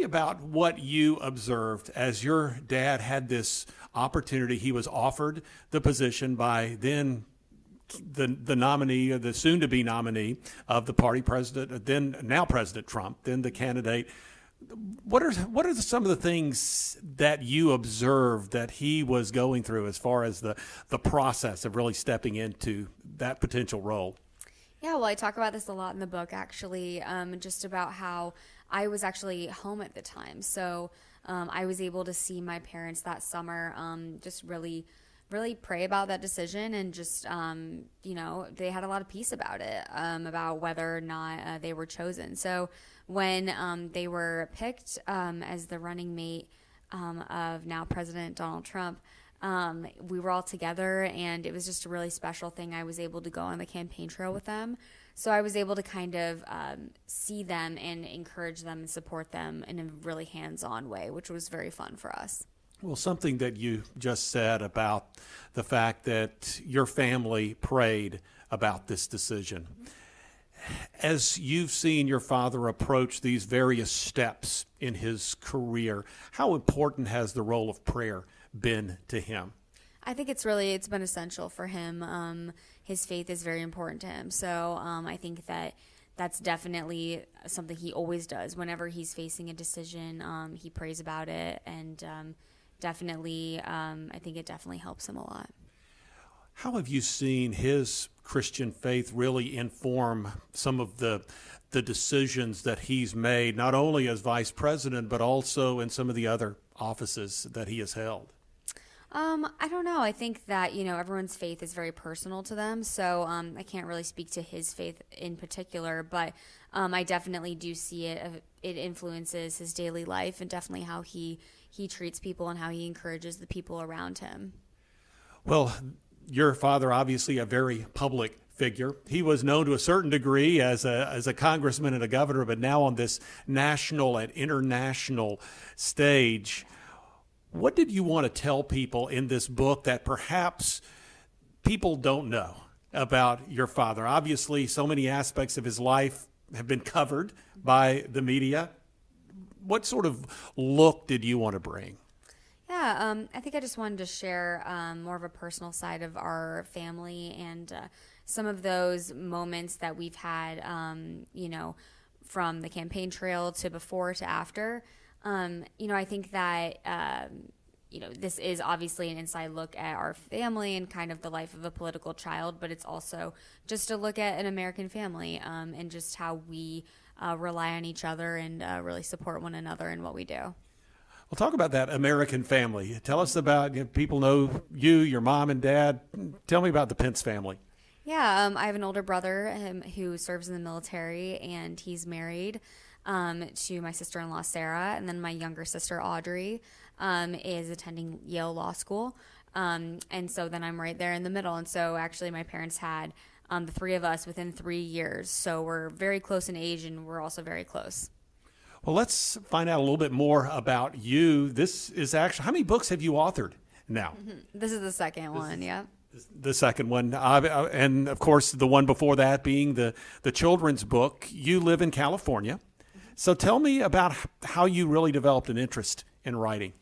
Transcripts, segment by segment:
about what you observed as your dad had this opportunity. He was offered the position by then the nominee, or the soon-to-be nominee of the party president, then now President Trump, then the candidate. What are some of the things that you observed that he was going through as far as the process of really stepping into that potential role? Yeah, well, I talk about this a lot in the book, actually, just about how I was actually home at the time. So I was able to see my parents that summer just really pray about that decision, and just, they had a lot of peace about it, about whether or not they were chosen. So when they were picked as the running mate of now President Donald Trump, we were all together, and it was just a really special thing. I was able to go on the campaign trail with them. So I was able to kind of see them and encourage them and support them in a really hands-on way, which was very fun for us. Well, something that you just said about the fact that your family prayed about this decision. As you've seen your father approach these various steps in his career, how important has the role of prayer been to him? I think it's been essential for him. His faith is very important to him. So I think that's definitely something he always does. Whenever he's facing a decision, he prays about it, and definitely, I think it definitely helps him a lot. How have you seen his Christian faith really inform some of the decisions that he's made, not only as vice president, but also in some of the other offices that he has held? I don't know. I think that, everyone's faith is very personal to them. So I can't really speak to his faith in particular, but I definitely do see it. It influences his daily life, and definitely how he treats people and how he encourages the people around him. Well, your father, obviously a very public figure. He was known to a certain degree as a congressman and a governor, but now on this national and international stage. What did you want to tell people in this book that perhaps people don't know about your father? Obviously, so many aspects of his life have been covered by the media. What sort of look did you want to bring? Yeah, I think I just wanted to share more of a personal side of our family, and some of those moments that we've had, from the campaign trail to before to after. I think that, this is obviously an inside look at our family and kind of the life of a political child, but it's also just a look at an American family, and just how we rely on each other and really support one another in what we do. Well, talk about that American family. Tell us about, people know you, your mom and dad. Tell me about the Pence family. Yeah, I have an older brother who serves in the military, and he's married to my sister-in-law, Sarah, and then my younger sister, Audrey, is attending Yale Law School. And so then I'm right there in the middle. And so actually my parents had the three of us within 3 years. So we're very close in age, and we're also very close. Well, let's find out a little bit more about you. This is actually, how many books have you authored now? Mm-hmm. This is the second one, yeah. The second one, and of course the one before that being the children's book. You live in California. So tell me about how you really developed an interest in writing.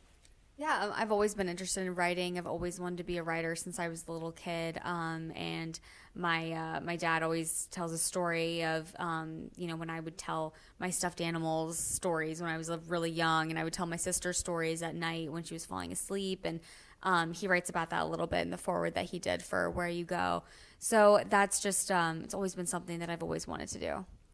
Yeah, I've always been interested in writing. I've always wanted to be a writer since I was a little kid. And my dad always tells a story of, when I would tell my stuffed animals stories when I was really young, and I would tell my sister stories at night when she was falling asleep. And he writes about that a little bit in the foreword that he did for Where You Go. So that's just, it's always been something that I've always wanted to do.